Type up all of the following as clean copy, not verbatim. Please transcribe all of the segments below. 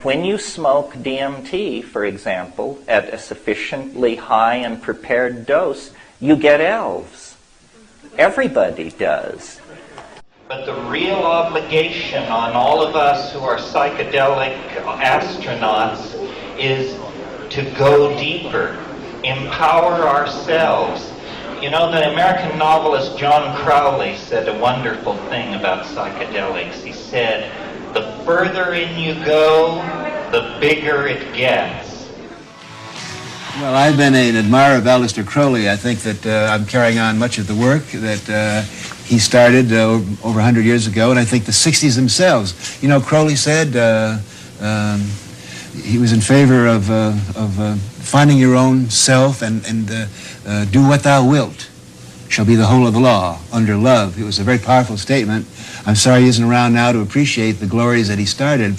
When you smoke DMT, for example, at a sufficiently high and prepared dose, you get elves. Everybody does. But the real obligation on all of us who are psychedelic astronauts is to go deeper, empower ourselves. You know, the American novelist John Crowley said a wonderful thing about psychedelics. He said, "The further in you go, the bigger it gets." Well, I've been an admirer of Aleister Crowley. I think that I'm carrying on much of the work that he started over 100 years ago, and I think the 60s themselves. You know, Crowley said he was in favor of finding your own self and do what thou wilt shall be the whole of the law under love. It was a very powerful statement. I'm sorry he isn't around now to appreciate the glories that he started.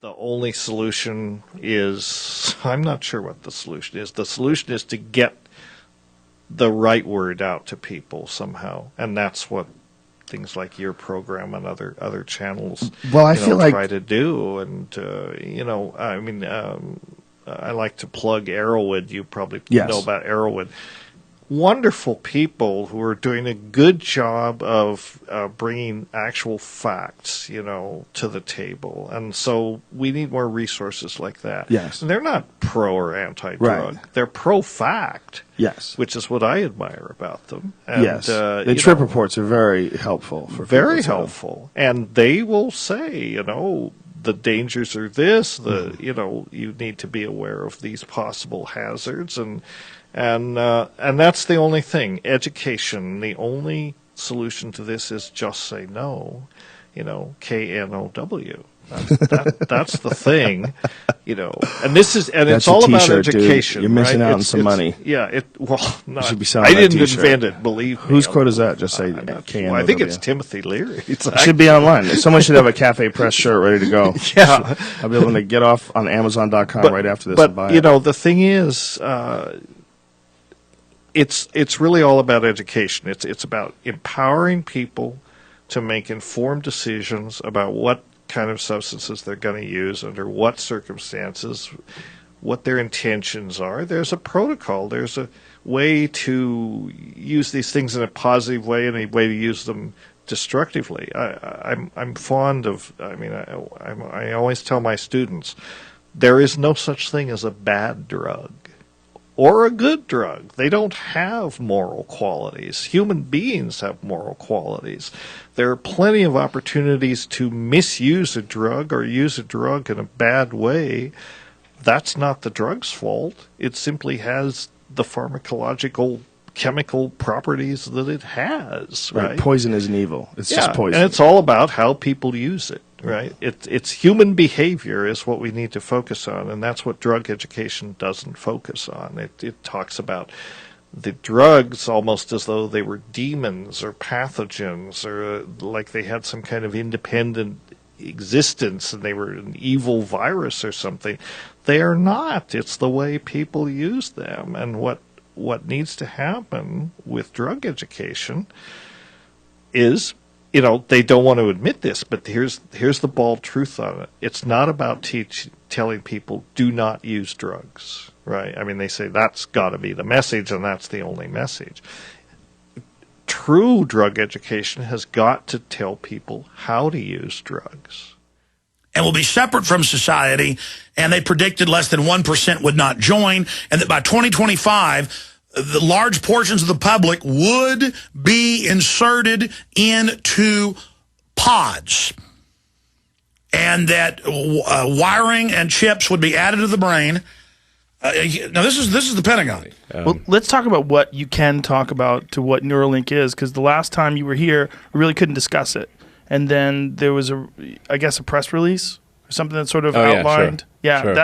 The only solution is, I'm not sure what the solution is. The solution is to get the right word out to people somehow. And that's what things like your program and other channels try to do. And, I like to plug Arrowwood. You probably know about Arrowwood. Wonderful people who are doing a good job of bringing actual facts, to the table. And so we need more resources like that. Yes. And they're not pro or anti-drug. Right. They're pro-fact. Yes. Which is what I admire about them. And, yes. The trip reports are very helpful. Very helpful. And they will say, the dangers are this, you need to be aware of these possible hazards, and that's the only thing. Education, the only solution to this is just say no, KNOW. That's the thing, and it's all about education. Dude. You're missing right? out on some money. Yeah, should be selling I didn't t-shirt. invent it, believe me. Whose quote is that? Just say KNOW. I think it's Timothy Leary. It should be online. Someone should have a Cafe Press shirt ready to go. Yeah. I'll be able to get off on Amazon.com right after this and buy it. The thing is, it's really all about education. It's about empowering people to make informed decisions about what kind of substances they're going to use, under what circumstances, what their intentions are. There's a protocol. There's a way to use these things in a positive way and a way to use them destructively. I'm fond of. I always tell my students, there is no such thing as a bad drug or a good drug. They don't have moral qualities. Human beings have moral qualities. There are plenty of opportunities to misuse a drug or use a drug in a bad way. That's not the drug's fault. It simply has the pharmacological chemical properties that it has. Right? Poison isn't evil. It's just poison. And it's all about how people use it. Right? It's human behavior is what we need to focus on, and that's what drug education doesn't focus on. It talks about the drugs almost as though they were demons or pathogens, or like they had some kind of independent existence and they were an evil virus or something. They are not. It's the way people use them. And what needs to happen with drug education is, they don't want to admit this, but here's the bald truth on it. It's not about telling people do not use drugs, right? I mean, they say that's got to be the message, and that's the only message. True drug education has got to tell people how to use drugs. And will be separate from society, and they predicted less than 1% would not join, and that by 2025, the large portions of the public would be inserted into pods, and that wiring and chips would be added to the brain. Now, this is the Pentagon. Well, let's talk about what you can talk about to what Neuralink is, because the last time you were here, we really couldn't discuss it. And then there was a press release something that sort of Oh, yeah, outlined. sure. Yeah, Sure.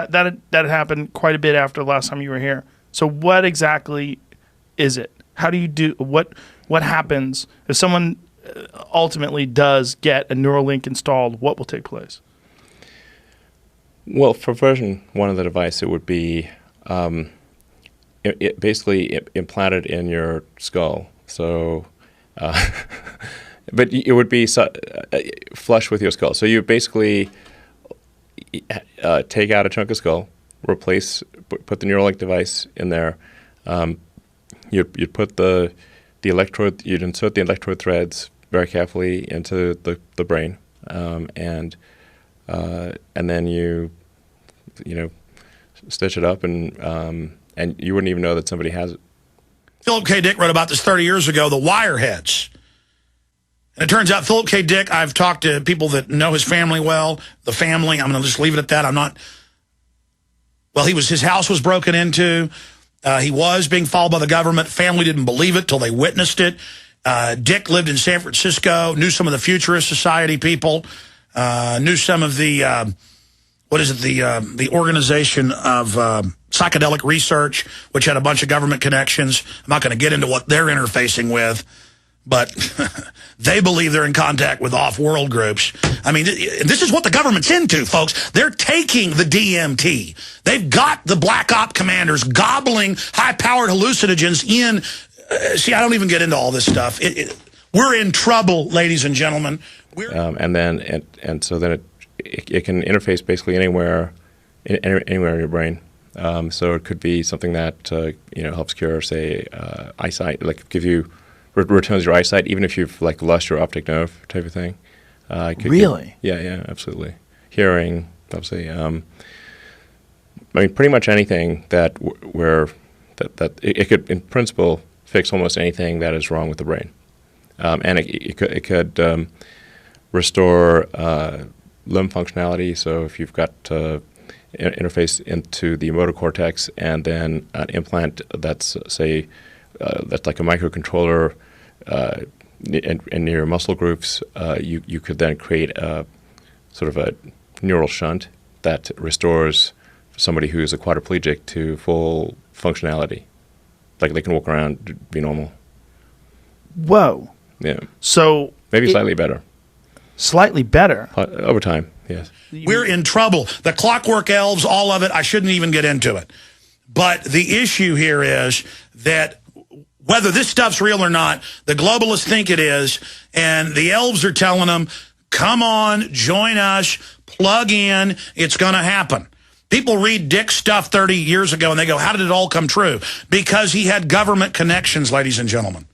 that happened quite a bit after the last time you were here. So what exactly is it? How do you do what happens if someone ultimately does get a Neuralink installed? What will take place? Well, for version 1 of the device, it would be it basically implanted in your skull. So, but it would be flush with your skull. So you basically take out a chunk of skull, put the Neuralink device in there. You'd put the electrode. You'd insert the electrode threads very carefully into the brain, and then you stitch it up, and you wouldn't even know that somebody has it. Philip K. Dick wrote about this 30 years ago, the wireheads. And it turns out Philip K. Dick, I've talked to people that know his family well. The family, I'm going to just leave it at that. I'm not... Well, his house was broken into. He was being followed by the government. Family didn't believe it till they witnessed it. Dick lived in San Francisco, knew some of the Futurist Society people, knew some of the... the organization of psychedelic research, which had a bunch of government connections. I'm not going to get into what they're interfacing with, but they believe they're in contact with off-world groups. I mean, this is what the government's into, folks. They're taking the DMT. They've got the black op commanders gobbling high-powered hallucinogens in. See, I don't even get into all this stuff. We're in trouble, ladies and gentlemen. So then it can interface basically anywhere in your brain. So it could be something that helps cure, say, eyesight, like returns your eyesight, even if you've lost your optic nerve type of thing. Really? Yeah, absolutely. Hearing, obviously. I mean, pretty much anything that it could, in principle, fix almost anything that is wrong with the brain, and it could restore limb functionality. So if you've got interface into the motor cortex and then an implant that's that's like a microcontroller in your muscle groups, you could then create a sort of a neural shunt that restores somebody who's a quadriplegic to full functionality. Like they can walk around, be normal. Whoa. Yeah. So maybe slightly better. Slightly better? Over time, yes. We're in trouble. The clockwork elves, all of it, I shouldn't even get into it. But the issue here is that whether this stuff's real or not, the globalists think it is, and the elves are telling them, come on, join us, plug in, it's going to happen. People read Dick's stuff 30 years ago, and they go, how did it all come true? Because he had government connections, ladies and gentlemen.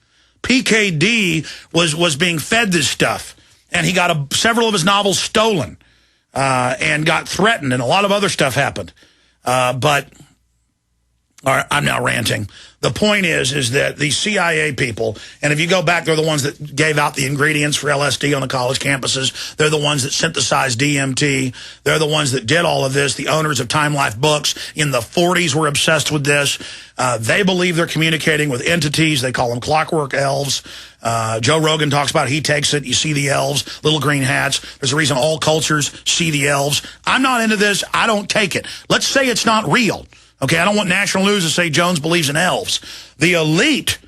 PKD was being fed this stuff, and he got several of his novels stolen and got threatened, and a lot of other stuff happened. But I'm now ranting. The point is that these CIA people, and if you go back, they're the ones that gave out the ingredients for LSD on the college campuses. They're the ones that synthesized DMT. They're the ones that did all of this. The owners of Time Life Books in the 40s were obsessed with this. They believe they're communicating with entities. They call them clockwork elves. Joe Rogan talks about it. He takes it. You see the elves, little green hats. There's a reason all cultures see the elves. I'm not into this. I don't take it. Let's say it's not real. Okay, I don't want national news to say Jones believes in elves. The elite,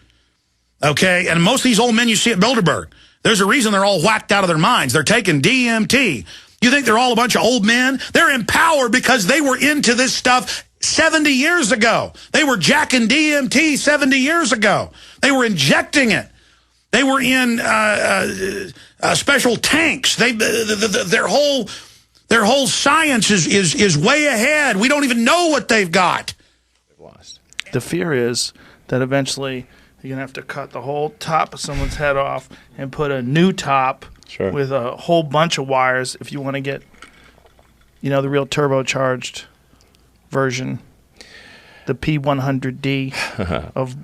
okay, and most of these old men you see at Bilderberg, there's a reason they're all whacked out of their minds. They're taking DMT. You think they're all a bunch of old men? They're in power because they were into this stuff 70 years ago. They were jacking DMT 70 years ago. They were injecting it. They were in special tanks. Their whole science is way ahead. We don't even know what they've got. The fear is that eventually you're going to have to cut the whole top of someone's head off and put a new top with a whole bunch of wires if you want to get, the real turbocharged version, the P100D of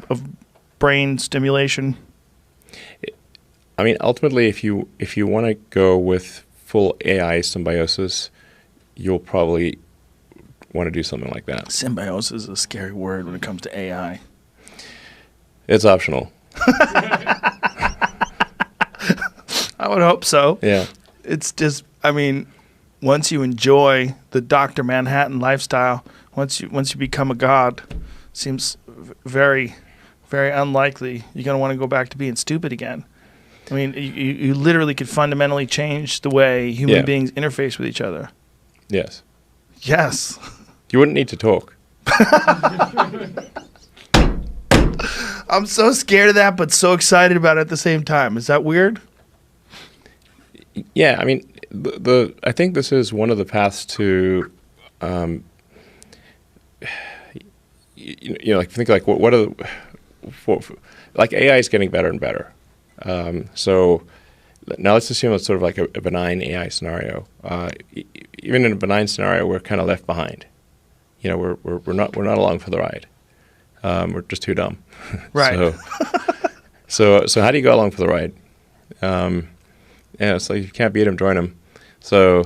brain stimulation. I mean, ultimately, if you want to go with full AI symbiosis, you'll probably want to do something like that. Symbiosis is a scary word when it comes to AI. It's optional. I would hope so. Yeah. It's just, I mean, once you enjoy the Dr. Manhattan lifestyle, once you become a god, seems very, very unlikely you're going to want to go back to being stupid again. I mean, you literally could fundamentally change the way human beings interface with each other. Yes. Yes. You wouldn't need to talk. I'm so scared of that, but so excited about it at the same time. Is that weird? Yeah, I mean, I think this is one of the paths to, like think like what are like AI is getting better and better. So now let's assume it's sort of like a benign AI scenario. Even in a benign scenario, we're kind of left behind. We're not along for the ride. We're just too dumb. Right. So how do you go along for the ride? It's like if you can't beat them, join them. So.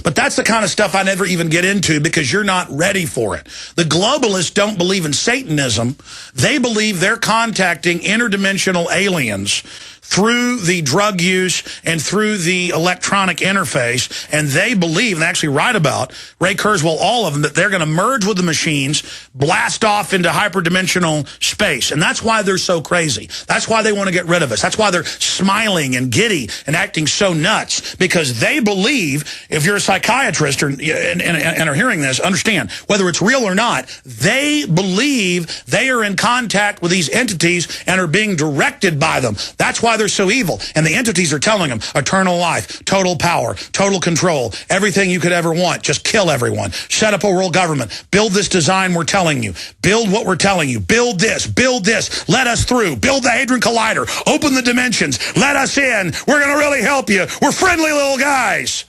But that's the kind of stuff I never even get into because you're not ready for it. The globalists don't believe in Satanism. They believe they're contacting interdimensional aliens through the drug use and through the electronic interface, and they believe, and actually write about, Ray Kurzweil, all of them, that they're going to merge with the machines, blast off into hyperdimensional space. And that's why they're so crazy. That's why they want to get rid of us. That's why they're smiling and giddy and acting so nuts, because they believe, if you're a psychiatrist and are hearing this, understand, whether it's real or not, they believe they are in contact with these entities and are being directed by them. That's why they're so evil. And the entities are telling them eternal life, total power, total control, everything you could ever want. Just kill everyone. Set up a world government. Build this design we're telling you. Build what we're telling you. Build this. Build this. Let us through. Build the Hadron Collider. Open the dimensions. Let us in. We're going to really help you. We're friendly little guys.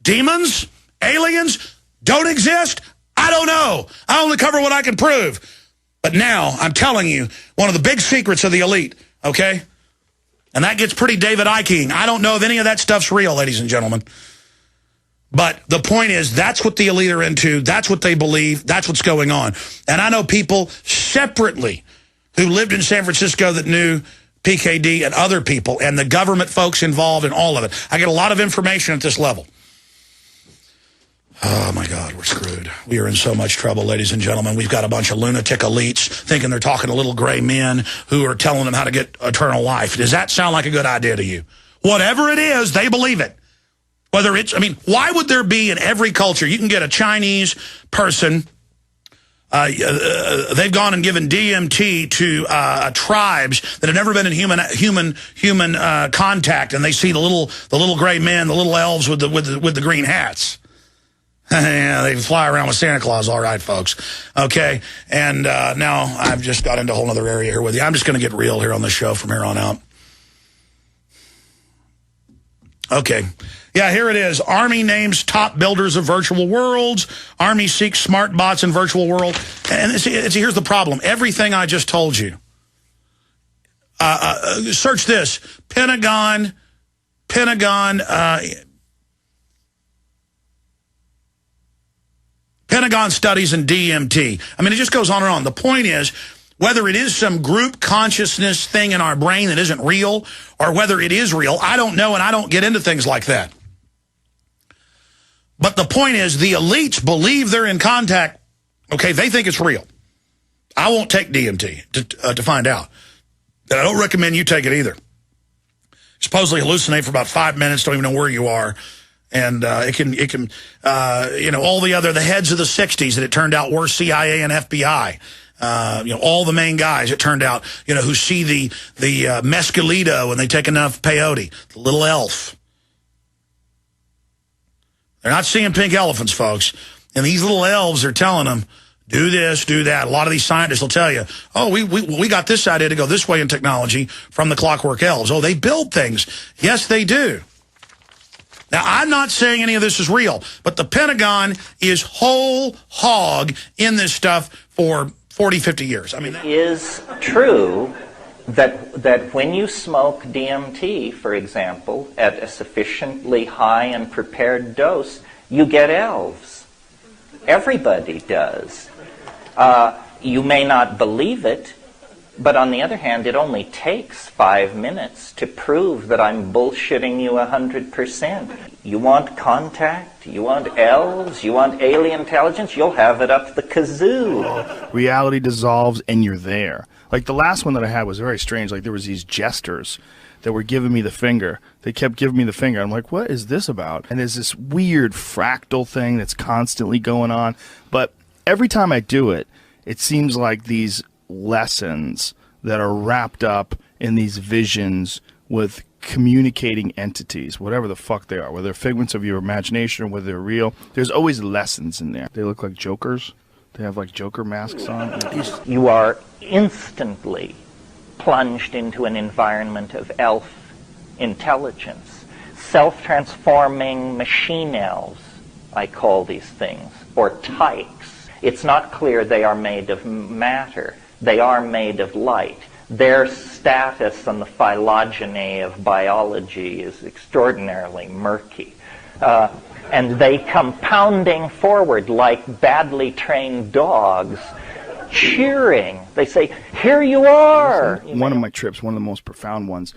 Demons? Aliens? Don't exist? I don't know. I only cover what I can prove. But now, I'm telling you, one of the big secrets of the elite, okay? And that gets pretty David Icke-ing. I don't know if any of that stuff's real, ladies and gentlemen. But the point is, that's what the elite are into. That's what they believe. That's what's going on. And I know people separately who lived in San Francisco that knew PKD and other people and the government folks involved in all of it. I get a lot of information at this level. Oh, my God, we're screwed. We are in so much trouble, ladies and gentlemen. We've got a bunch of lunatic elites thinking they're talking to little gray men who are telling them how to get eternal life. Does that sound like a good idea to you? Whatever it is, they believe it. Whether it's, I mean, why would there be in every culture, you can get a Chinese person, they've gone and given DMT to tribes that have never been in human contact, and they see the little gray men, the little elves with the green hats. Yeah, they fly around with Santa Claus, all right, folks. Okay, and now I've just got into a whole other area here with you. I'm just going to get real here on the show from here on out. Okay. Yeah, here it is. Army names top builders of virtual worlds. Army seeks smart bots in virtual world. And see, here's the problem. Everything I just told you. Search this. Pentagon studies in DMT. I mean, it just goes on and on. The point is, whether it is some group consciousness thing in our brain that isn't real, or whether it is real, I don't know, and I don't get into things like that. But the point is, the elites believe they're in contact. Okay, they think it's real. I won't take DMT to find out. And I don't recommend you take it either. Supposedly hallucinate for about 5 minutes, don't even know where you are. And it can all the heads of the 60s that it turned out were CIA and FBI. All the main guys, it turned out, who see the mescalito and they take enough peyote, the little elf. They're not seeing pink elephants, folks. And these little elves are telling them, do this, do that. A lot of these scientists will tell you, oh, we got this idea to go this way in technology from the Clockwork Elves. Oh, they build things. Yes, they do. Now, I'm not saying any of this is real, but the Pentagon is whole hog in this stuff for 40, 50 years. I mean, it is true that when you smoke DMT, for example, at a sufficiently high and prepared dose, you get elves. Everybody does. You may not believe it, But on the other hand, it only takes 5 minutes to prove that I'm bullshitting you 100%. You want contact? You want elves? You want alien intelligence? You'll have it up the kazoo. Reality dissolves and you're there. Like the last one that I had was very strange. Like there was these jesters that were giving me the finger. They kept giving me the finger. I'm like, what is this about? And there's this weird fractal thing that's constantly going on. But every time I do it, it seems like these lessons that are wrapped up in these visions with communicating entities, whatever the fuck they are, whether they're figments of your imagination or whether they're real. There's always lessons in there. They look like jokers. They have like Joker masks on. You are instantly plunged into an environment of elf intelligence. Self-transforming machine elves, I call these things, or tykes. It's not clear they are made of matter. They are made of light. Their status on the phylogeny of biology is extraordinarily murky. And they come pounding forward like badly trained dogs, cheering. They say, "Here you are!" One of my trips, one of the most profound ones,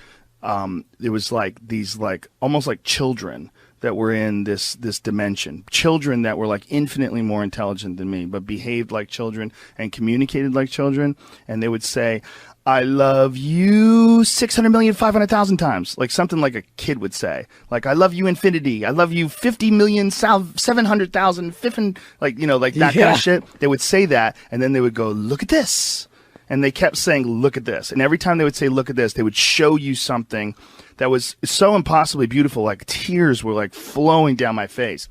it was like these, like almost like children that were in this dimension. Children that were like infinitely more intelligent than me, but behaved like children and communicated like children. And they would say, "I love you 600,500,000 times." Like something like a kid would say. Like, "I love you infinity. I love you 50,700,000. Like, you know, like that kind of shit. They would say that, and then they would go, "Look at this." And they kept saying, "Look at this." And every time they would say, "Look at this," they would show you something that was so impossibly beautiful, like tears were like flowing down my face.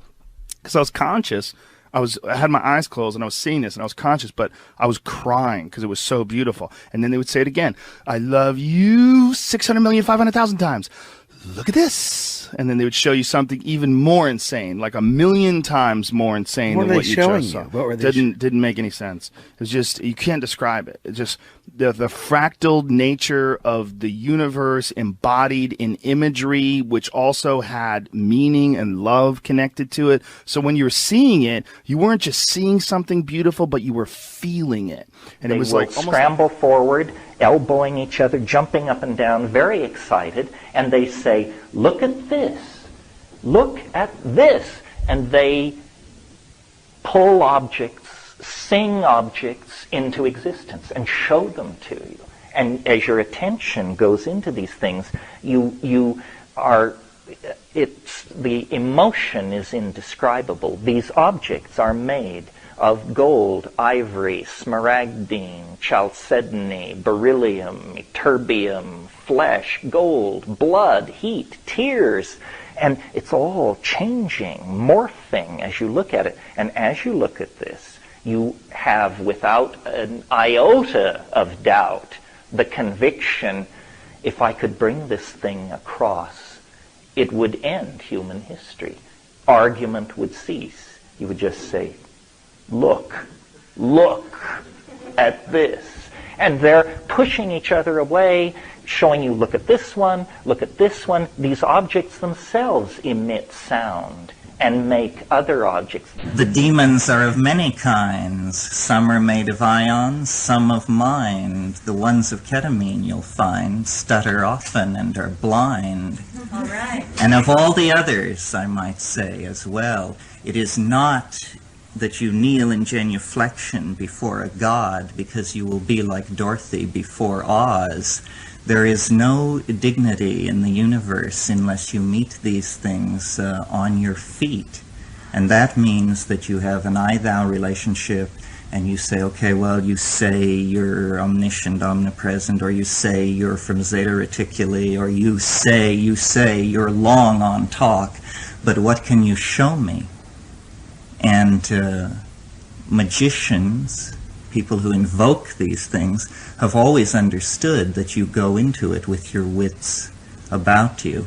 Because I was conscious. I had my eyes closed and I was seeing this and I was conscious, but I was crying because it was so beautiful. And then they would say it again. "I love you 600,500,000 times. Look at this." And then they would show you something even more insane, like 1,000,000 times more insane than what you just saw. What were they didn't make any sense. It was just, you can't describe it. It's just the fractal nature of the universe embodied in imagery, which also had meaning and love connected to it. So when you were seeing it, you weren't just seeing something beautiful, but you were feeling it. And they it was will like scramble forward, elbowing each other, jumping up and down, very excited, and they say, "Look at this, look at this," and they pull objects, sing objects into existence and show them to you. And as your attention goes into these things, the emotion is indescribable. These objects are made of gold, ivory, smaragdine, chalcedony, beryllium, terbium, flesh, gold, blood, heat, tears. And it's all changing, morphing as you look at it. And as you look at this, you have, without an iota of doubt, the conviction, if I could bring this thing across, it would end human history. Argument would cease. You would just say, look at this. And they're pushing each other away, showing you, look at this one, look at this one. These objects themselves emit sound and make other objects. The demons are of many kinds. Some are made of ions, some of mind. The ones of ketamine, you'll find, stutter often and are blind. All right. And of all the others, I might say as well, it is not that you kneel in genuflection before a god because you will be like Dorothy before Oz. There is no dignity in the universe unless you meet these things on your feet. And that means that you have an I-thou relationship and you say, okay, well, you say you're omniscient, omnipresent, or you say you're from Zeta Reticuli, or you say you're long on talk, but what can you show me? And magicians, people who invoke these things, have always understood that you go into it with your wits about you.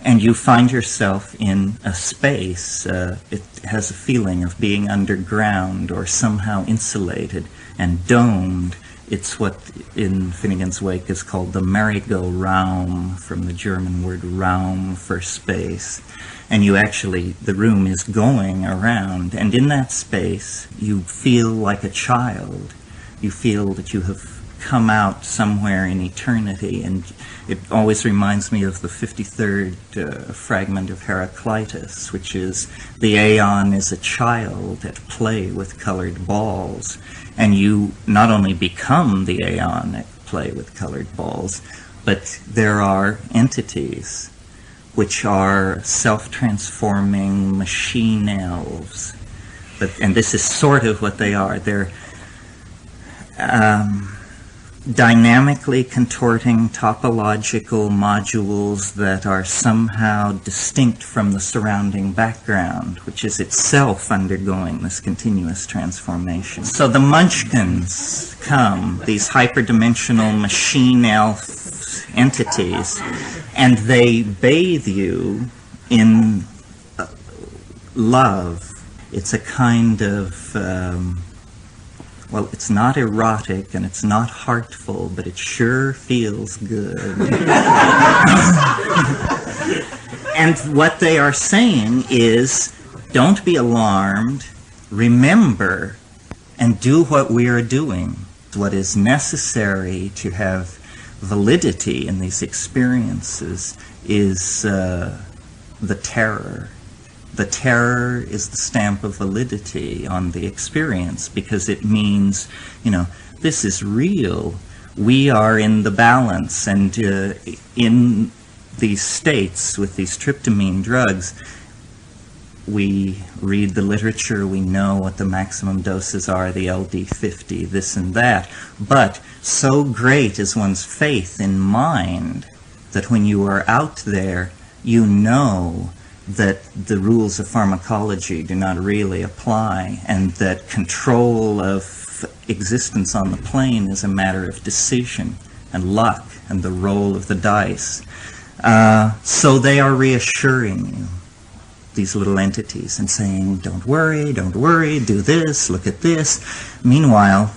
And you find yourself in a space, it has a feeling of being underground or somehow insulated and domed. It's what in Finnegan's Wake is called the merry-go-round, from the German word Raum for space. And you actually, the room is going around, and in that space you feel like a child. You feel that you have come out somewhere in eternity. And it always reminds me of the 53rd fragment of Heraclitus, which is, the aeon is a child at play with colored balls. And you not only become the aeon at play with colored balls, but there are entities which are self-transforming machine elves. And this is sort of what they are. They're dynamically contorting topological modules that are somehow distinct from the surrounding background, which is itself undergoing this continuous transformation. So the Munchkins come, these hyperdimensional machine elf entities, and they bathe you in love. It's a kind of, well, it's not erotic and it's not heartful, but it sure feels good. And what they are saying is, don't be alarmed, remember, and do what we are doing. What is necessary to have validity in these experiences is the terror. The terror is the stamp of validity on the experience, because it means, you know, this is real. We are in the balance, and in these states with these tryptamine drugs, we read the literature, we know what the maximum doses are, the LD50, this and that. But so great is one's faith in mind that when you are out there, you know that the rules of pharmacology do not really apply, and that control of existence on the plane is a matter of decision and luck and the roll of the dice. So they are reassuring you, these little entities, and saying, don't worry, do this, look at this. Meanwhile,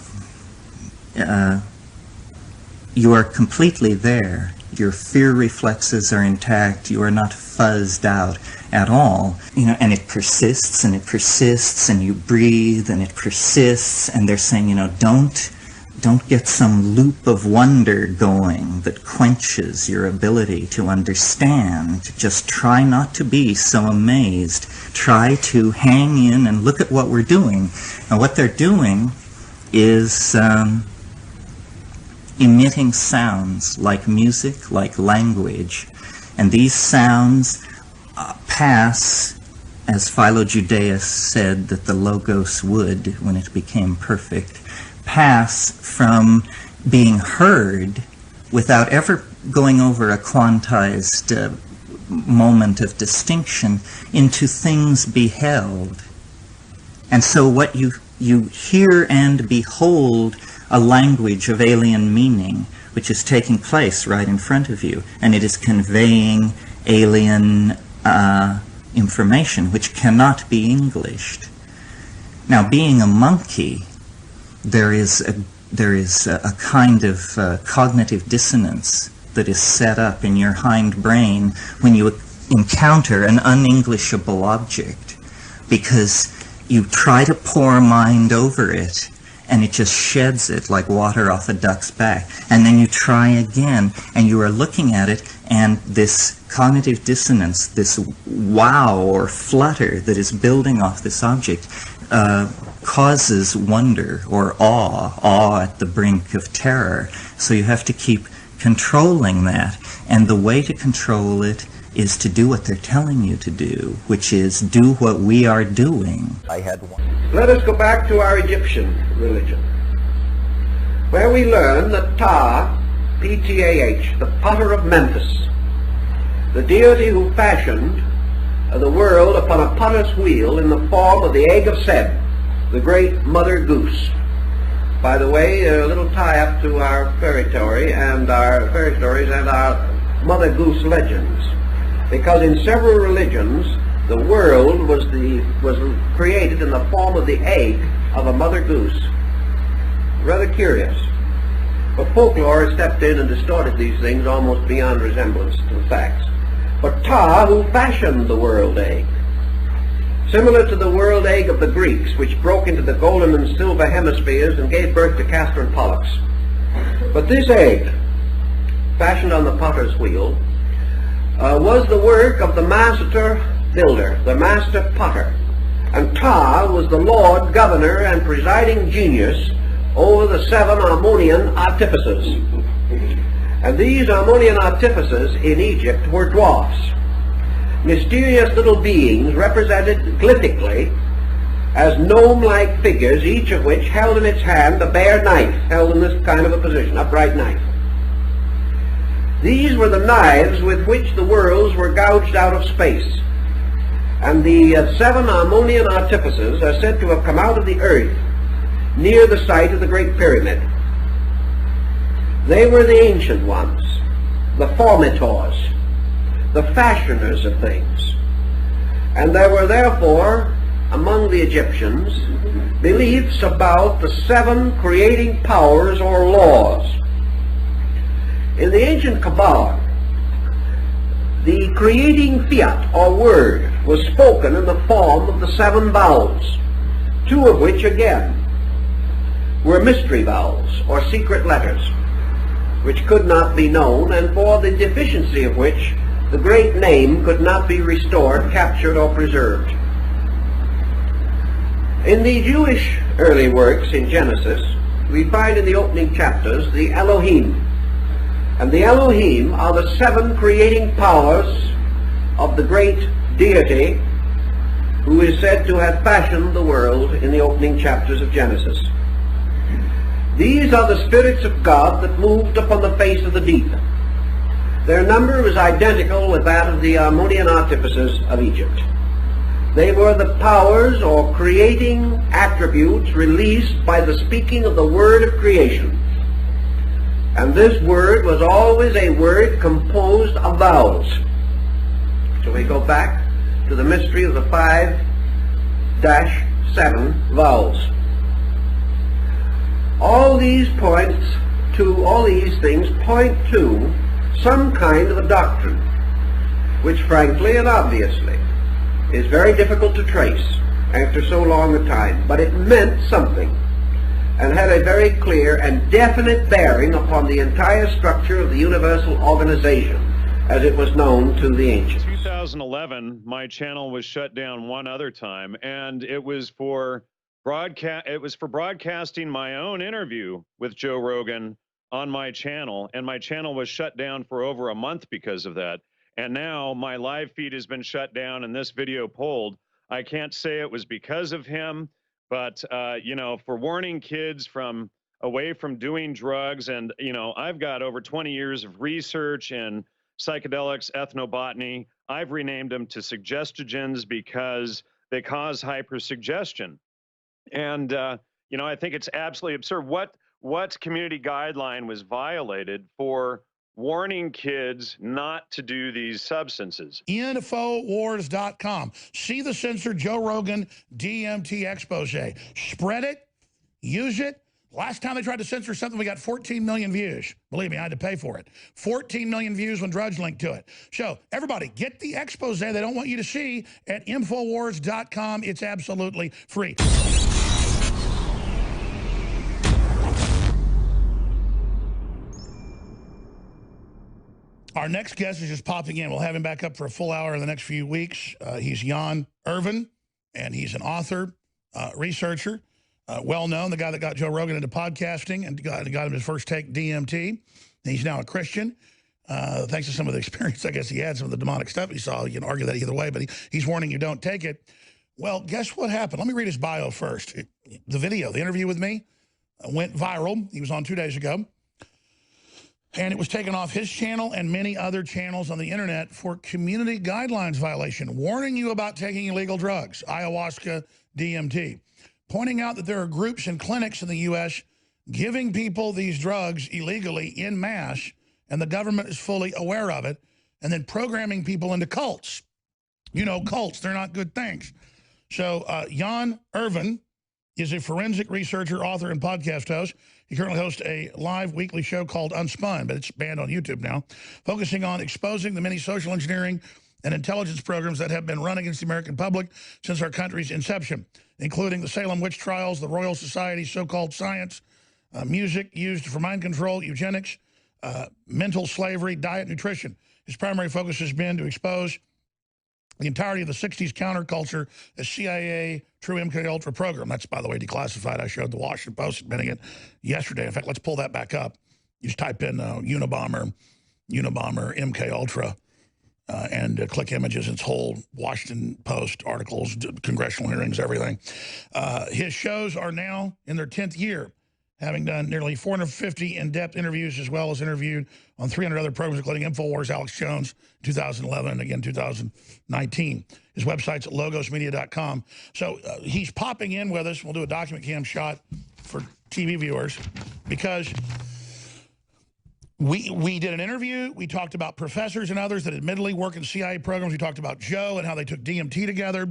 you are completely there. Your fear reflexes are intact. You are not fuzzed out at all. You know, and it persists, and you breathe, and it persists, and they're saying, you know, don't get some loop of wonder going that quenches your ability to understand. Just try not to be so amazed. Try to hang in and look at what we're doing. And what they're doing is emitting sounds like music, like language. And these sounds pass, as Philo-Judaeus said that the Logos would when it became perfect, pass from being heard without ever going over a quantized moment of distinction into things beheld. And so what you hear and behold a language of alien meaning, which is taking place right in front of you, and it is conveying alien information which cannot be Englished. Now, being a monkey, there is a kind of cognitive dissonance that is set up in your hind brain when you encounter an unenglishable object, because you try to pour mind over it, and it just sheds it like water off a duck's back. And then you try again, and you are looking at it, and this cognitive dissonance, this wow or flutter that is building off this object, causes wonder or awe at the brink of terror. So you have to keep controlling that. And the way to control it is to do what they're telling you to do, which is do what we are doing. Let us go back to our Egyptian religion, where we learn that Ptah, P-T-A-H, the potter of Memphis, the deity who fashioned the world upon a potter's wheel in the form of the egg of Seb, the great mother goose. By the way, a little tie-up to our fairy stories and our mother goose legends, because in several religions the world was created in the form of the egg of a mother goose. Rather curious. But folklore has stepped in and distorted these things almost beyond resemblance to the facts. But Ptah, who fashioned the world egg, similar to the world egg of the Greeks, which broke into the golden and silver hemispheres and gave birth to Castor and Pollux. But this egg, fashioned on the potter's wheel, was the work of the master builder, the master potter. And Ta was the lord, governor, and presiding genius over the 7 Ammonian artificers. And these Ammonian artificers in Egypt were dwarfs, mysterious little beings represented glyphically as gnome-like figures, each of which held in its hand a bare knife, held in this kind of a position, upright knife. These were the knives with which the worlds were gouged out of space. And the 7 Ammonian artificers are said to have come out of the earth near the site of the Great Pyramid. They were the ancient ones, the formitors, the fashioners of things. And there were therefore among the Egyptians beliefs about the 7 creating powers or laws. In the ancient Kabbalah, the creating fiat or word was spoken in the form of the 7 vowels, 2 of which again were mystery vowels or secret letters, which could not be known, and for the deficiency of which the great name could not be restored, captured, or preserved. In the Jewish early works in Genesis, we find in the opening chapters the Elohim. And the Elohim are the 7 creating powers of the great deity who is said to have fashioned the world in the opening chapters of Genesis. These are the spirits of God that moved upon the face of the deep. Their number was identical with that of the Ammonian artificers of Egypt. They were the powers or creating attributes released by the speaking of the word of creation. And this word was always a word composed of vowels. So we go back to the mystery of the 5-7 vowels. All these things point to some kind of a doctrine, which frankly and obviously is very difficult to trace after so long a time, but it meant something and had a very clear and definite bearing upon the entire structure of the universal organization as it was known to the ancients. In 2011, my channel was shut down one other time, and it was for broadcasting my own interview with Joe Rogan on my channel, and my channel was shut down for over a month because of that. And now my live feed has been shut down and this video pulled. I can't say it was because of him, but, you know, for warning kids away from doing drugs. And, you know, I've got over 20 years of research in psychedelics, ethnobotany. I've renamed them to suggestogens because they cause hypersuggestion. And, you know, I think it's absolutely absurd. What community guideline was violated for warning kids not to do these substances? Infowars.com. See the censored Joe Rogan DMT expose. Spread it. Use it. Last time they tried to censor something, we got 14 million views. Believe me, I had to pay for it. 14 million views when Drudge linked to it. So, everybody, get the expose they don't want you to see at Infowars.com. It's absolutely free. Our next guest is just popping in. We'll have him back up for a full hour in the next few weeks. He's Jan Irvin, and he's an author, researcher, well-known, the guy that got Joe Rogan into podcasting and got him his first take, DMT. He's now a Christian, thanks to some of the experience, I guess he had, some of the demonic stuff he saw. You can argue that either way, but he's warning you, don't take it. Well, guess what happened? Let me read his bio first. The video, the interview with me, went viral. He was on 2 days ago. And it was taken off his channel and many other channels on the internet for community guidelines violation, warning you about taking illegal drugs, ayahuasca, DMT, pointing out that there are groups and clinics in the U.S. giving people these drugs illegally in mass, and the government is fully aware of it, and then programming people into cults. You know, cults, they're not good things. So Jan Irvin is a forensic researcher, author, and podcast host. He currently hosts a live weekly show called Unspun, but it's banned on YouTube now, focusing on exposing the many social engineering and intelligence programs that have been run against the American public since our country's inception, including the Salem witch trials, the Royal Society's so-called science, music used for mind control, eugenics, mental slavery, diet, nutrition. His primary focus has been to expose the entirety of the 60s counterculture as CIA true MKUltra program. That's, by the way, declassified. I showed the Washington Post admitting it yesterday. In fact, let's pull that back up. You just type in Unabomber MKUltra and click images. It's whole Washington Post articles, congressional hearings, everything. His shows are now in their 10th year, having done nearly 450 in-depth interviews, as well as interviewed on 300 other programs, including InfoWars, Alex Jones, 2011, and again 2019. His website's at logosmedia.com. So he's popping in with us. We'll do a document cam shot for TV viewers, because we did an interview. We talked about professors and others that admittedly work in CIA programs. We talked about Joe and how they took DMT together,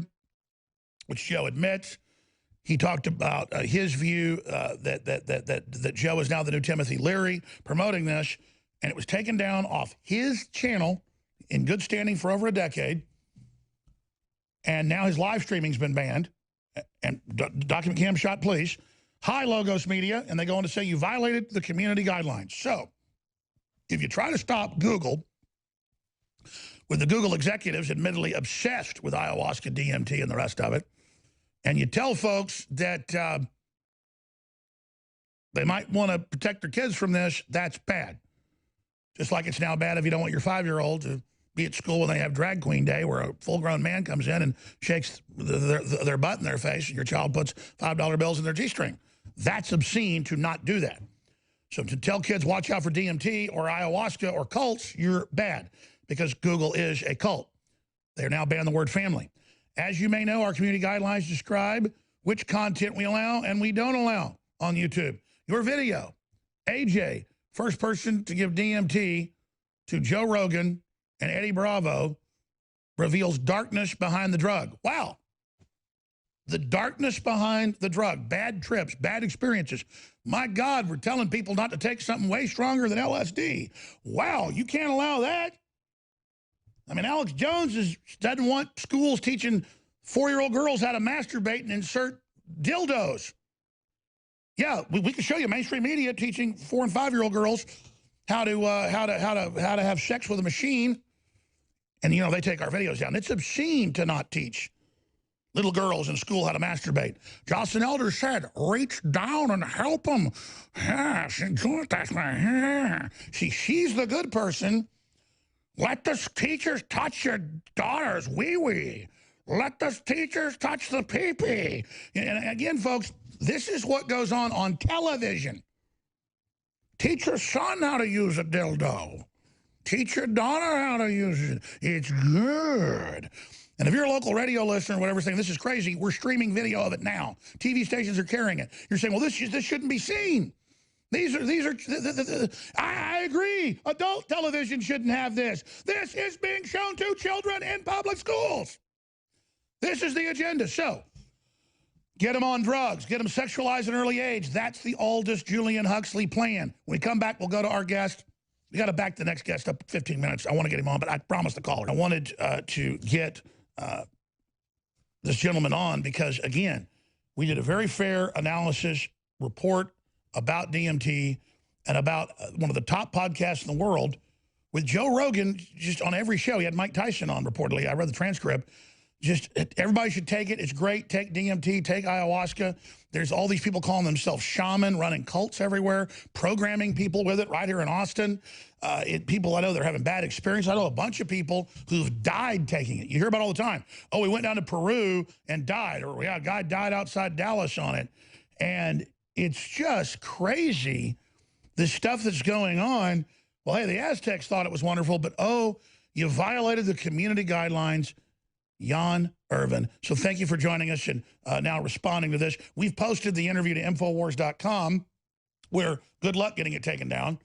which Joe admits. He talked about his view that Joe is now the new Timothy Leary promoting this, and it was taken down off his channel in good standing for over a decade, and now his live streaming's been banned. And document cam shot, please. Hi, Logos Media, and they go on to say you violated the community guidelines. So if you try to stop Google, with the Google executives admittedly obsessed with ayahuasca, DMT, and the rest of it, and you tell folks that they might want to protect their kids from this, that's bad. Just like it's now bad if you don't want your 5-year-old to be at school when they have drag queen day, where a full-grown man comes in and shakes their butt in their face, and your child puts $5 bills in their G-string. That's obscene to not do that. So to tell kids, watch out for DMT or ayahuasca or cults, you're bad, because Google is a cult. They're now banning the word family. As you may know, our community guidelines describe which content we allow and we don't allow on YouTube. Your video, AJ, first person to give DMT to Joe Rogan and Eddie Bravo, reveals darkness behind the drug. Wow. The darkness behind the drug, bad trips, bad experiences. My God, we're telling people not to take something way stronger than LSD. Wow, you can't allow that? I mean, Alex Jones doesn't want schools teaching 4-year-old girls how to masturbate and insert dildos. Yeah, we can show you mainstream media teaching 4- and 5-year-old girls how to have sex with a machine, and you know they take our videos down. It's obscene to not teach little girls in school how to masturbate. Jocelyn Elder said, reach down and help them. Yeah, she's the good person. Let the teachers touch your daughter's wee-wee. Let the teachers touch the pee-pee. And again, folks, this is what goes on television. Teach your son how to use a dildo. Teach your daughter how to use it. It's good. And if you're a local radio listener or whatever saying, this is crazy, we're streaming video of it now. TV stations are carrying it. You're saying, well, this shouldn't be seen. I agree. Adult television shouldn't have this. This is being shown to children in public schools. This is the agenda. So get them on drugs. Get them sexualized at an early age. That's the Aldous Julian Huxley plan. When we come back, we'll go to our guest. We got to back the next guest up 15 minutes. I want to get him on, but I promised the caller. I wanted to get this gentleman on because, again, we did a very fair analysis report about DMT and about one of the top podcasts in the world with Joe Rogan just on every show. He had Mike Tyson on, reportedly. I read the transcript. Just everybody should take it. It's great. Take DMT, take ayahuasca. There's all these people calling themselves shaman, running cults everywhere, programming people with it right here in Austin. People I know, they're having bad experience. I know a bunch of people who've died taking it. You hear about it all the time. Oh, we went down to Peru and died. Or, yeah, a guy died outside Dallas on it. And it's just crazy, the stuff that's going on. Well, hey, the Aztecs thought it was wonderful, but, oh, you violated the community guidelines. Jan Irvin. So thank you for joining us and now responding to this. We've posted the interview to Infowars.com, where good luck getting it taken down.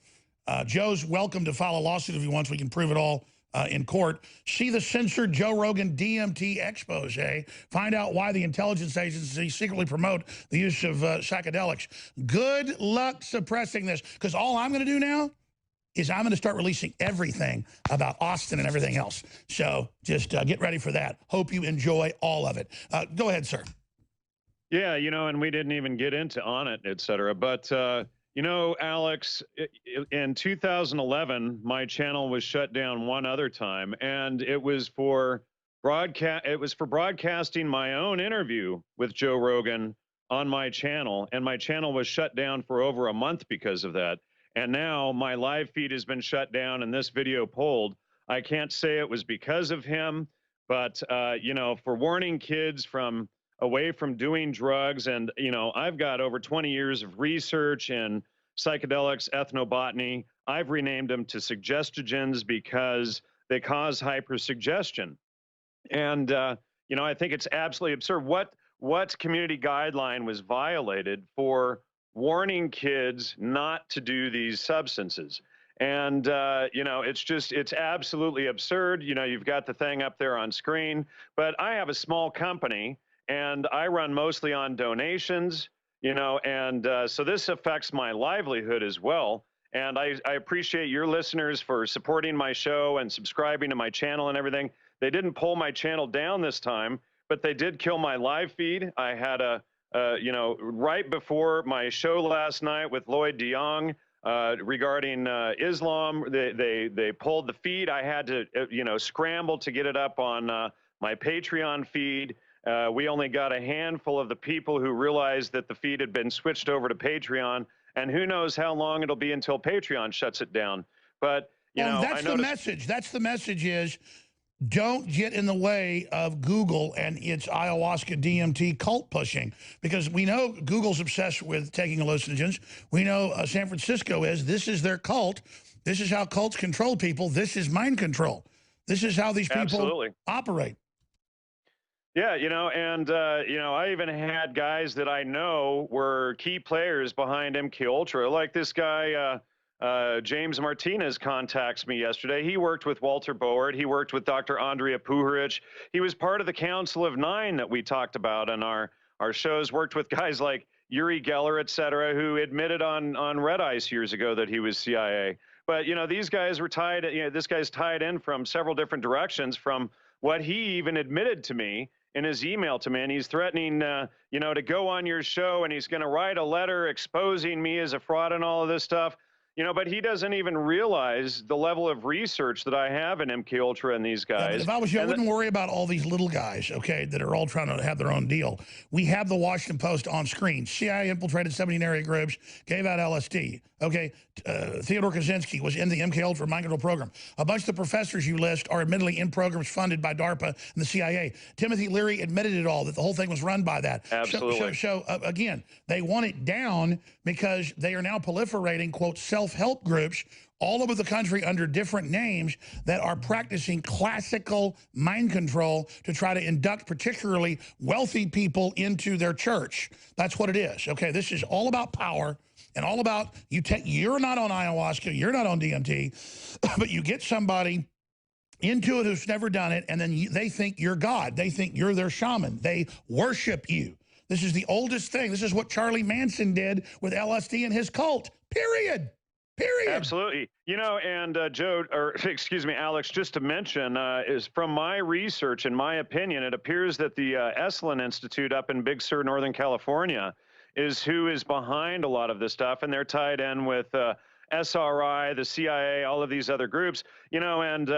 Joe's welcome to file a lawsuit if he wants. We can prove it all in court. See the censored Joe Rogan DMT expose. Find out why the intelligence agencies secretly promote the use of psychedelics. Good luck suppressing this, because all I'm going to do now is I'm going to start releasing everything about Austin and everything else. So just get ready for that. Hope you enjoy all of it. Go ahead, sir. Yeah, you know, and we didn't even get into on it, et cetera. But, You know, Alex, in 2011, my channel was shut down one other time, and it was for broadcasting my own interview with Joe Rogan on my channel, and my channel was shut down for over a month because of that. And now my live feed has been shut down and this video pulled. I can't say it was because of him, but you know, for warning kids from away from doing drugs. And, you know, I've got over 20 years of research in psychedelics, ethnobotany. I've renamed them to suggestogens because they cause hypersuggestion. And, you know, I think it's absolutely absurd. What community guideline was violated for warning kids not to do these substances? And, you know, it's absolutely absurd. You know, you've got the thing up there on screen, but I have a small company and I run mostly on donations, you know, and so this affects my livelihood as well. And I appreciate your listeners for supporting my show and subscribing to my channel and everything. They didn't pull my channel down this time, but they did kill my live feed. I had you know, right before my show last night with Lloyd DeYoung regarding Islam, they pulled the feed. I had to, you know, scramble to get it up on my Patreon feed. We only got a handful of the people who realized that the feed had been switched over to Patreon, and who knows how long it'll be until Patreon shuts it down. But, you know, that's the message. That's the message is don't get in the way of Google and its ayahuasca DMT cult pushing, because we know Google's obsessed with taking hallucinogens. We know San Francisco is. This is their cult. This is how cults control people. This is mind control. This is how these people operate. Yeah, you know, and, you know, I even had guys that I know were key players behind MK Ultra, like this guy, James Martinez contacts me yesterday. He worked with Walter Board. He worked with Dr. Andrea Puharich. He was part of the Council of Nine that we talked about on our shows, worked with guys like Uri Geller, et cetera, who admitted on Red Ice years ago that he was CIA. But, you know, these guys were tied, you know, this guy's tied in from several different directions from what he even admitted to me in his email to me, and he's threatening, you know, to go on your show, and he's going to write a letter exposing me as a fraud and all of this stuff. You know, but he doesn't even realize the level of research that I have in MK Ultra and these guys. Yeah, if I was you, I wouldn't worry about all these little guys, okay, that are all trying to have their own deal. We have the Washington Post on screen. CIA infiltrated 17 area groups, gave out LSD. Okay, Theodore Kaczynski was in the MK Ultra mind control program. A bunch of the professors you list are admittedly in programs funded by DARPA and the CIA. Timothy Leary admitted it all, that the whole thing was run by that. Absolutely. So again, they want it down because they are now proliferating, quote, self-help groups all over the country under different names that are practicing classical mind control to try to induct particularly wealthy people into their church. That's what it is. Okay, this is all about power and all about you're not on ayahuasca, you're not on DMT, but you get somebody into it who's never done it, and then they think you're God. They think you're their shaman. They worship you. This is the oldest thing. This is what Charlie Manson did with LSD and his cult, period. Period. Absolutely. You know, and Joe, or excuse me, Alex, just to mention, is from my research, in my opinion, it appears that the Esalen Institute up in Big Sur, Northern California, is who is behind a lot of this stuff, and they're tied in with SRI, the CIA, all of these other groups. You know, and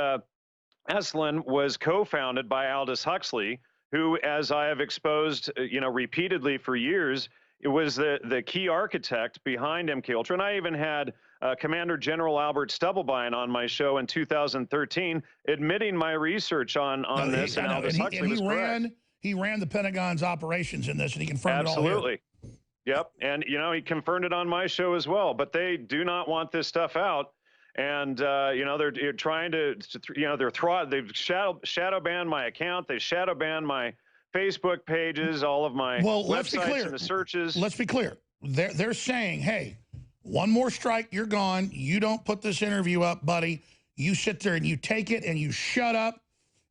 Esalen was co-founded by Aldous Huxley, who, as I have exposed, you know, repeatedly for years, it was the key architect behind MK Ultra. And I even had Commander General Albert Stubblebine on my show in 2013, admitting my research on this. And Aldous Huxley was correct. He ran the Pentagon's operations in this, and he confirmed it all. Absolutely. Yep. And, you know, he confirmed it on my show as well. But they do not want this stuff out. And, you know, they're trying to you know, they've shadow banned my account. They shadow banned my Facebook pages, all of my websites and the searches. Let's be clear. They're saying, hey, one more strike, you're gone. You don't put this interview up, buddy. You sit there and you take it and you shut up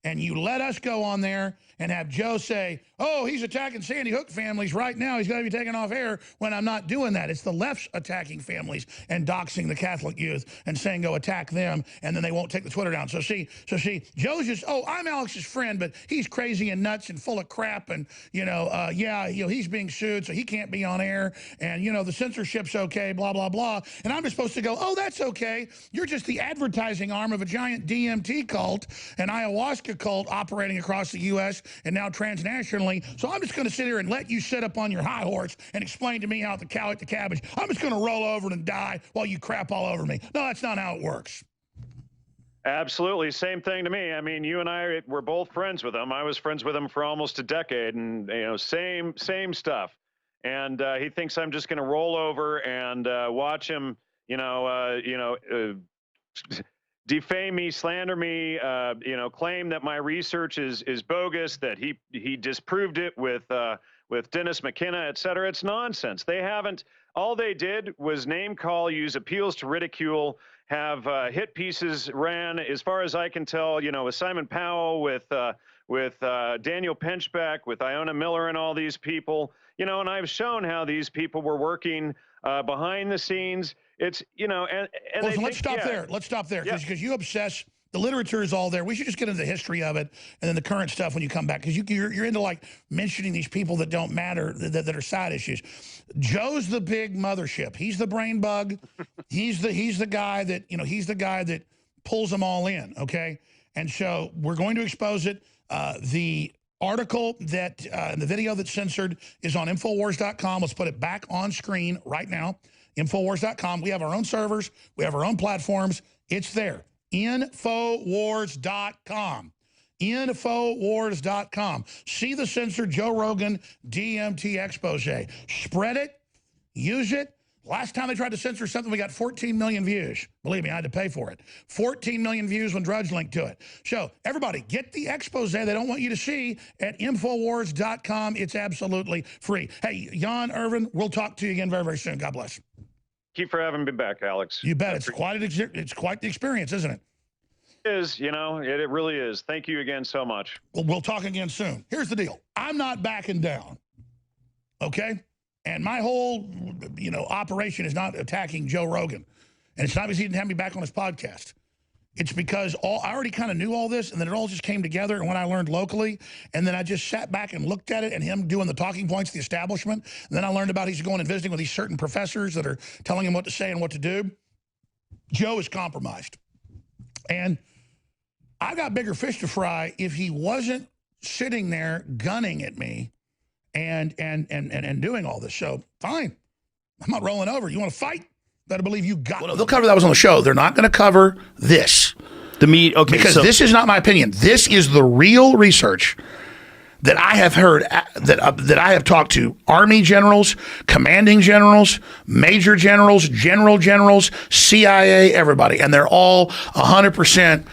and you let us go on there and have Joe say, oh, he's attacking Sandy Hook families right now, he's got to be taken off air, when I'm not doing that. It's the left's attacking families and doxing the Catholic youth and saying go attack them, and then they won't take the Twitter down. So see, Joe's just, oh, I'm Alex's friend, but he's crazy and nuts and full of crap, and he's being sued, so he can't be on air, and the censorship's okay, blah blah blah. And I'm just supposed to go, oh, that's okay. You're just the advertising arm of a giant DMT cult, an ayahuasca cult operating across the U.S. and now transnationally. So I'm just going to sit here and let you sit up on your high horse and explain to me how the cow ate the cabbage. I'm just going to roll over and die while you crap all over me. No, that's not how it works. Absolutely. Same thing to me. I mean, you and I were both friends with him. I was friends with him for almost a decade, and same stuff. And he thinks I'm just going to roll over and watch him, defame me, slander me, claim that my research is bogus, that he disproved it with Dennis McKenna, et cetera. It's nonsense. They haven't. All they did was name call, use appeals to ridicule, have hit pieces ran, as far as I can tell, with Simon Powell, with Daniel Pinchbeck, with Iona Miller, and all these people. And I've shown how these people were working behind the scenes. It's, and listen, let's stop there. Let's stop there, because you obsess. The literature is all there. We should just get into the history of it and then the current stuff when you come back, because you're into like mentioning these people that don't matter, that are side issues. Joe's the big mothership. He's the brain bug. He's the guy that he's the guy that pulls them all in. Okay, and so we're going to expose it. The article that the video that's censored is on Infowars.com. Let's put it back on screen right now. Infowars.com. We have our own servers. We have our own platforms. It's there. Infowars.com. Infowars.com. See the censored Joe Rogan DMT expose. Spread it. Use it. Last time they tried to censor something, we got 14 million views. Believe me, I had to pay for it. 14 million views when Drudge linked to it. So, everybody, get the expose they don't want you to see at Infowars.com. It's absolutely free. Hey, Jan Irvin, we'll talk to you again very, very soon. God bless. Keep for having me back, Alex. You bet. It's quite the experience, isn't it? It is, it really is. Thank you again so much. Well, we'll talk again soon. Here's the deal. I'm not backing down, okay? And my whole, operation is not attacking Joe Rogan. And it's not because he didn't have me back on his podcast. It's because I already kind of knew all this, and then it all just came together, and when I learned locally, and then I just sat back and looked at it, and him doing the talking points, the establishment, and then I learned about he's going and visiting with these certain professors that are telling him what to say and what to do. Joe is compromised. And I got bigger fish to fry if he wasn't sitting there gunning at me and doing all this. So, fine. I'm not rolling over. You want to fight? Better believe you got they'll cover that was on the show. They're not going to cover this. Okay. Because this is not my opinion. This is the real research that I have heard, that I have talked to Army generals, commanding generals, major generals, generals, CIA, everybody. And they're all 100%.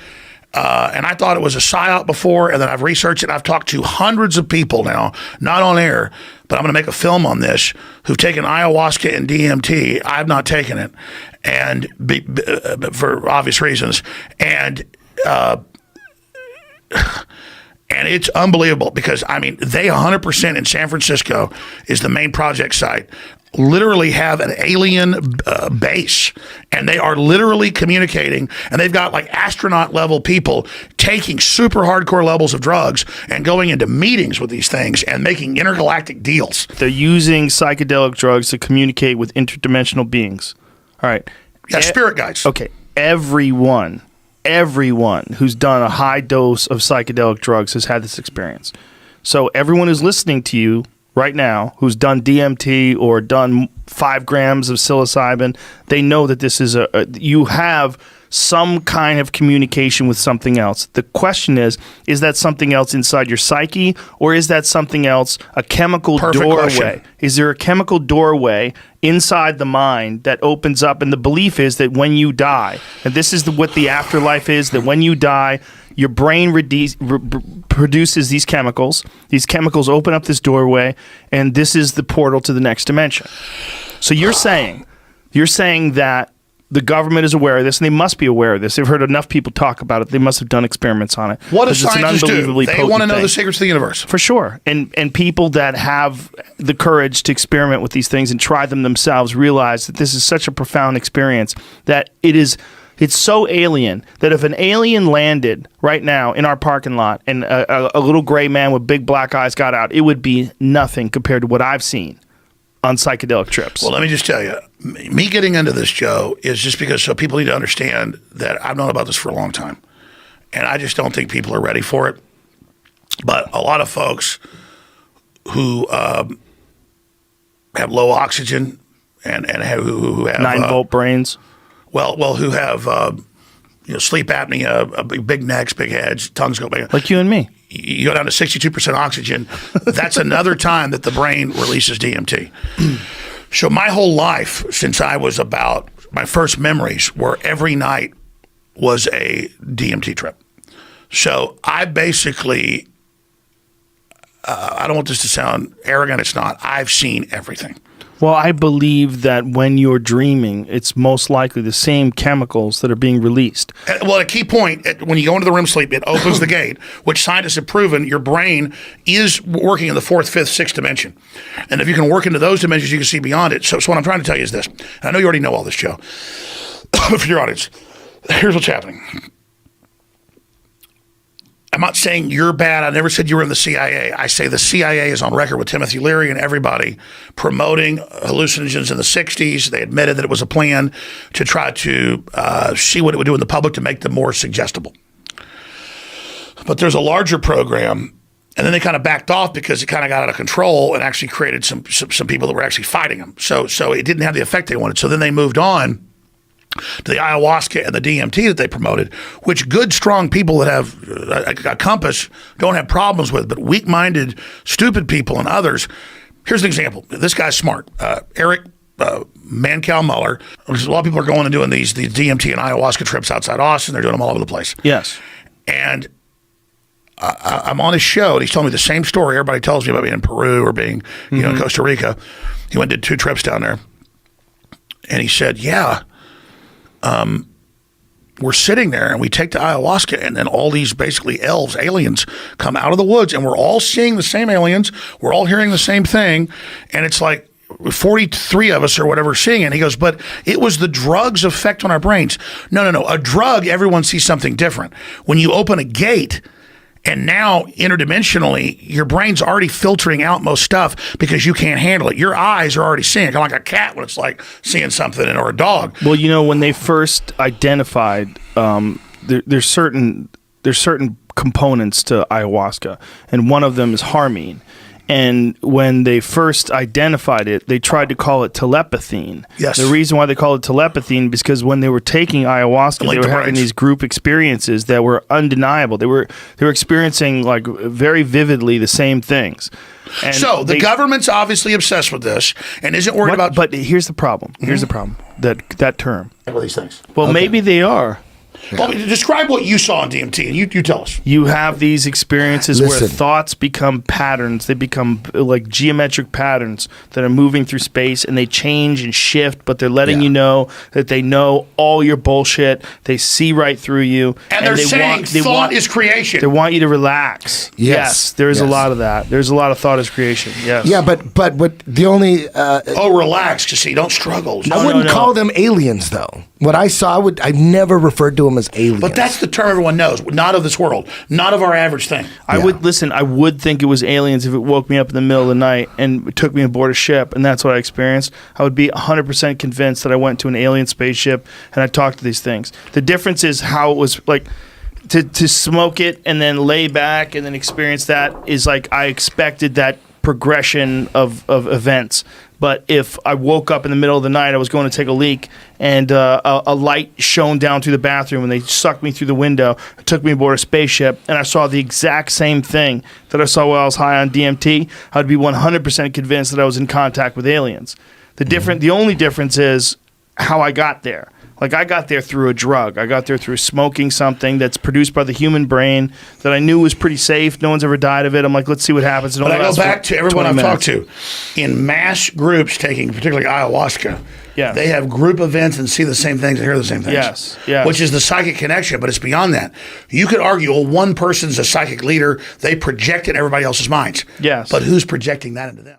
And I thought it was a psyop before, and then I've researched it. I've talked to hundreds of people now, not on air, but I'm going to make a film on this, who've taken ayahuasca and DMT. I've not taken it, and for obvious reasons. And it's unbelievable because, they 100% in San Francisco is the main project site. Literally have an alien base, and they are literally communicating, and they've got like astronaut level people taking super hardcore levels of drugs and going into meetings with these things and making intergalactic deals. They're using psychedelic drugs to communicate with interdimensional beings. All right. Yeah, spirit guides. Okay. Everyone who's done a high dose of psychedelic drugs has had this experience. So everyone who's listening to you right now who's done DMT or done 5 grams of psilocybin, they know that this is you have some kind of communication with something else. The question is that something else inside your psyche, or is that something else a chemical doorway? Question. Is there a chemical doorway inside the mind that opens up? And the belief is that when you die, and this is what the afterlife is, that when you die, your brain produces these chemicals. These chemicals open up this doorway, and this is the portal to the next dimension. So you're saying that the government is aware of this, and they must be aware of this. They've heard enough people talk about it. They must have done experiments on it. What do 'Cause it's an scientists do? unbelievably They potent want to know thing. the secrets of the universe. For sure. And people that have the courage to experiment with these things and try them themselves realize that this is such a profound experience that it's so alien that if an alien landed right now in our parking lot and a little gray man with big black eyes got out, it would be nothing compared to what I've seen on psychedelic trips. Well, let me just tell you, me getting into this, Joe, is just because so people need to understand that I've known about this for a long time. And I just don't think people are ready for it. But a lot of folks who have low oxygen and who have 9-volt brains. Well, who have sleep apnea, big necks, big heads, tongues go big. Like you and me. You go down to 62% oxygen. That's another time that the brain releases DMT. So my whole life, since I was my first memories were every night was a DMT trip. So I basically, I don't want this to sound arrogant, it's not. I've seen everything. Well, I believe that when you're dreaming, it's most likely the same chemicals that are being released. Well, a key point, when you go into the REM sleep, it opens the gate, which scientists have proven your brain is working in the 4th, 5th, 6th dimension. And if you can work into those dimensions, you can see beyond it. So what I'm trying to tell you is this. And I know you already know all this, Joe. But for your audience, here's what's happening. I'm not saying you're bad. I never said you were in the CIA. I say the CIA is on record with Timothy Leary and everybody promoting hallucinogens in the 60s. They admitted that it was a plan to try to see what it would do in the public to make them more suggestible. But there's a larger program, and then they kind of backed off because it kind of got out of control and actually created some people that were actually fighting them. So it didn't have the effect they wanted. So then they moved on to the ayahuasca and the DMT that they promoted, which good, strong people that have a compass don't have problems with, but weak-minded, stupid people and others. Here's an example. This guy's smart. Eric Mancow Muller. A lot of people are going and doing these DMT and ayahuasca trips outside Austin. They're doing them all over the place. Yes. And I'm on his show, and he's telling me the same story everybody tells me about being in Peru or being in Costa Rica. He went and did 2 trips down there. And he said, yeah, we're sitting there and we take the ayahuasca and then all these basically elves, aliens come out of the woods and we're all seeing the same aliens. We're all hearing the same thing. And it's like 43 of us or whatever seeing it. And he goes, but it was the drug's effect on our brains. No. A drug, everyone sees something different. When you open a gate, and now, interdimensionally, your brain's already filtering out most stuff because you can't handle it. Your eyes are already seeing it, kind of like a cat when it's like seeing something, or a dog. Well, when they first identified, there's certain components to ayahuasca, and one of them is harmine. And when they first identified it, they tried to call it telepathine. Yes. The reason why they called it telepathine is because when they were taking ayahuasca, they were having these group experiences that were undeniable. They were experiencing like very vividly the same things. And so the government's obviously obsessed with this and isn't worried about. But here's the problem. Here's the problem. That term. What are these things? Well, maybe they are. Well, describe what you saw on DMT, and you tell us. You have these experiences where thoughts become patterns. They become like geometric patterns that are moving through space, and they change and shift, but they're letting you know that they know all your bullshit. They see right through you. And they're saying thought is creation. They want you to relax. Yes, there's a lot of that. There's a lot of thought is creation, yes. Yeah, but the only... relax, Cassie, don't struggle. I wouldn't call them aliens, though. What I saw, I never referred to them as aliens. But that's the term everyone knows. Not of this world. Not of our average thing. I would think it was aliens if it woke me up in the middle of the night and took me aboard a ship, and that's what I experienced. I would be 100% convinced that I went to an alien spaceship and I talked to these things. The difference is how it was like to smoke it and then lay back and then experience that is like I expected that progression of events. But if I woke up in the middle of the night, I was going to take a leak, and a light shone down through the bathroom, and they sucked me through the window, took me aboard a spaceship, and I saw the exact same thing that I saw while I was high on DMT, I'd be 100% convinced that I was in contact with aliens. The only difference is how I got there. Like, I got there through a drug. I got there through smoking something that's produced by the human brain that I knew was pretty safe. No one's ever died of it. I'm like, let's see what happens. But I go back to everyone I've talked to. In mass groups taking, particularly ayahuasca, they have group events and see the same things and hear the same things. Yes. Which is the psychic connection, but it's beyond that. You could argue, well, one person's a psychic leader. They project it in everybody else's minds. Yes. But who's projecting that into them?